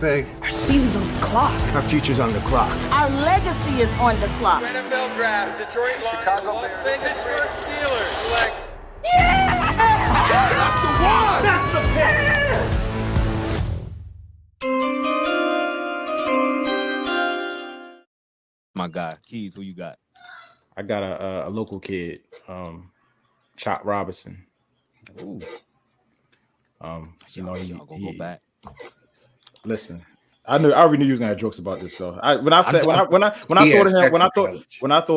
Big. Our season's on the clock. Our future's on the clock. Our legacy is on the clock. NFL draft, Detroit Lions, Chicago, Las Vegas, Steelers. Like, Yeah! That's the one! That's the pick! My guy, Keys, who you got? I got a local kid, Chop Robinson. Ooh. You know, he go back. Listen, I already knew you was gonna have jokes about this though. When I thought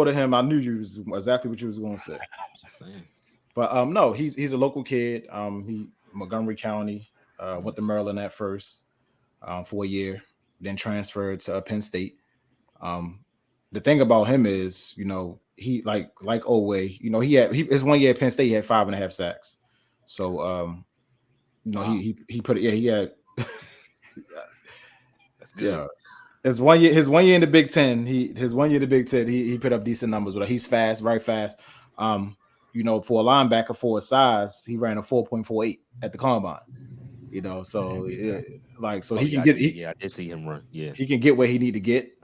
of him, I knew you was exactly what you was going to say. Just saying. But no, he's a local kid. He Montgomery County, went to Maryland at first for a year, then transferred to Penn State. The thing about him is, you know, he like Oway, you know, his 1 year at Penn State, he had 5.5 sacks. So you know, he put it, he had That's good. Yeah, his one year in the Big Ten, he put up decent numbers. But he's fast, very fast. You know, for a linebacker for his size, he ran a 4.48 at the combine. You know, so he can get. I did see him run. Yeah, he can get where he need to get.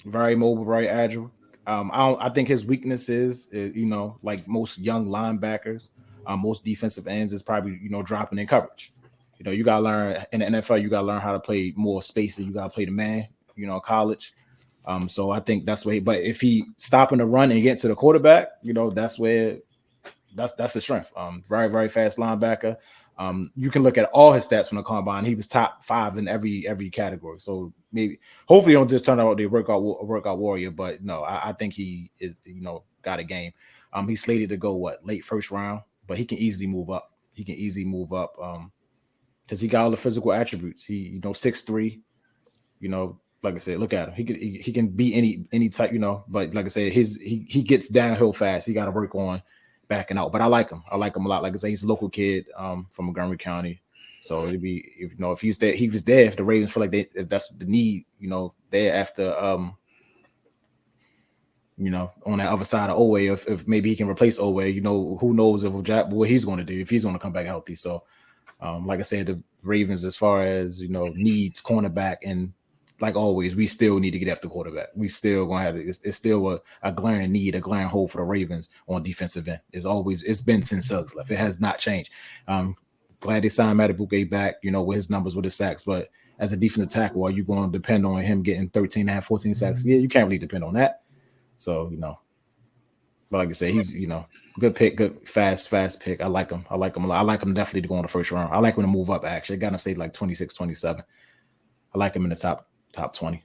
Very mobile, very agile. I think his weakness is, you know, like most young linebackers, most defensive ends is probably, you know, dropping in coverage. You know, you gotta learn in the NFL. You gotta learn how to play more space, and you gotta play the man. You know, college. So I think that's where. But if he stopping the run and get to the quarterback, you know, that's where that's his strength. Very very fast linebacker. You can look at all his stats from the combine. He was top 5 in every category. So hopefully, he don't just turn out the workout warrior. But no, I think he is, you know, got a game. He's slated to go late first round, but he can easily move up. Because he got all the physical attributes. He, you know, 6'3", you know, like I said, look at him. He can be any type, you know, but like I said, he gets downhill fast. He got to work on backing out. But I like him a lot. Like I said, he's a local kid from Montgomery County. So it'd be, if he's there, if the Ravens feel like if that's the need, you know, there after you know, on that other side of Oway, if maybe he can replace Oway, you know, who knows what he's going to do, if he's going to come back healthy. So like I said, the Ravens, as far as, you know, needs cornerback, and like always, we still need to get after quarterback. We still gonna have it. It's still a glaring need, a glaring hole for the Ravens on defensive end. It's been since Suggs left. It has not changed. Glad they signed Matabuke back, you know, with his numbers, with his sacks. But as a defensive tackle, are you going to depend on him getting 13.5, 14 sacks? Yeah, you can't really depend on that. So, you know, but like I said, he's, you know, good pick, good fast pick. I like him a lot. I like him definitely to go in the first round. I like him to move up, actually. I got him say like 26, 27. I like him in the top 20.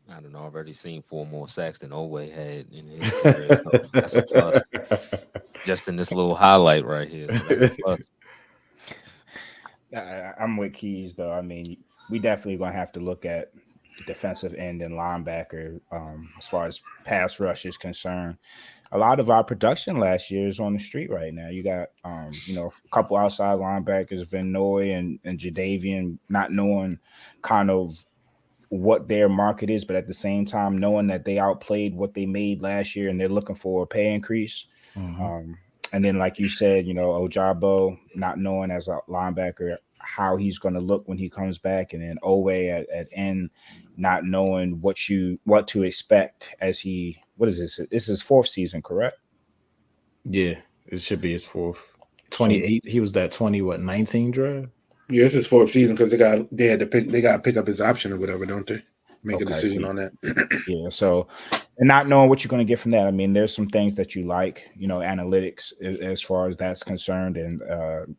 I don't know. I've already seen 4 more sacks than Oway had in his career. So that's a plus. Just in this little highlight right here. So that's a plus. I'm with Keys, though. I mean, we definitely going to have to look at defensive end and linebacker as far as pass rush is concerned. A lot of our production last year is on the street right now. You got, you know, a couple outside linebackers, Van Noy and Jadavian, not knowing kind of what their market is, but at the same time knowing that they outplayed what they made last year and they're looking for a pay increase. Mm-hmm. And then, like you said, you know, Ojabo, not knowing as a linebacker how he's going to look when he comes back, and then Oway at end, not knowing what to expect as he. What is this? This is his 4th season, correct? Yeah, it should be his 4th. 28. He was that 19 draft. Yeah, it's his 4th season because they got to pick up his option or whatever, don't they? Make a decision on that. Yeah. So, and not knowing what you're going to get from that. I mean, there's some things that you like, you know, analytics as far as that's concerned, and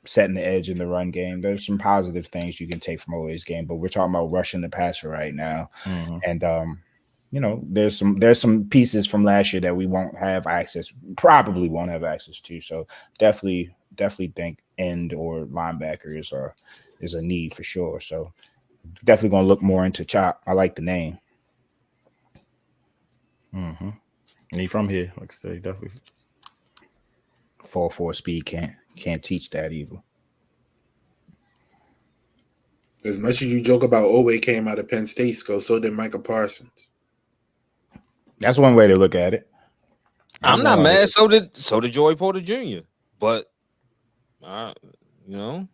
setting the edge in the run game. There's some positive things you can take from Oway's game, but we're talking about rushing the passer right now. Mm-hmm. And you know, there's some pieces from last year that we probably won't have access to. So definitely think end or linebacker is a need for sure. So definitely going to look more into Chop. I like the name. Mm-hmm. And he from here, like I say, definitely. 4.4 speed can't teach that either. As much as you joke about Oway came out of Penn State, so did Micah Parsons. That's one way to look at it. I'm not mad. So did Joey Porter Jr. But you know,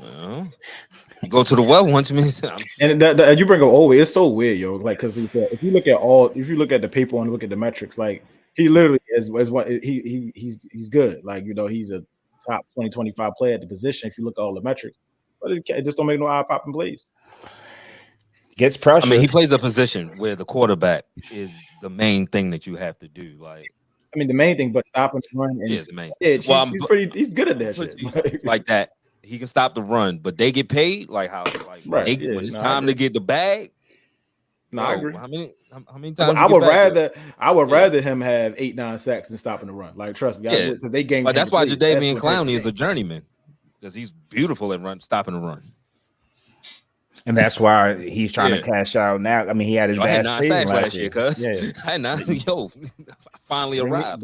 You go to the well once, man. And you bring up Owe, it's so weird, yo. Like, because if you look at the paper and look at the metrics, like he literally is what he's good. Like, you know, he's a top 20, 25 player at the position. If you look at all the metrics, but it just don't make no eye popping plays. Gets pressure. I mean, he plays a position where the quarterback is the main thing that you have to do. Like, I mean, the main thing, but stopping the run. is the main. Yeah, he's good at that shit. Like that. He can stop the run, but they get paid like how? Like when it's time to get the bag. No, I agree. How many times? I would rather him have 8-9 sacks than stopping the run. Like, trust me, because they game. But that's why Jadeveon Clowney is a journeyman, because he's beautiful at stopping the run. And that's why he's trying to cash out now. I mean, he had his bad 9 sacks last year, cuz. Yeah. I had 9. Yo, finally arrived.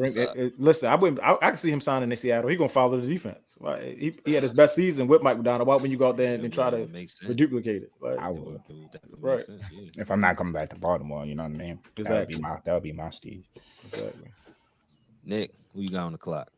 Listen, I can see him signing in Seattle. He's gonna follow the defense. Like, he had his best season with Mike McDonald. Why when you go out there and try to duplicate it? Like, I would. Right. If I'm not coming back to Baltimore, you know what I mean? Exactly. That would be my Steve. Exactly. Nick, who you got on the clock?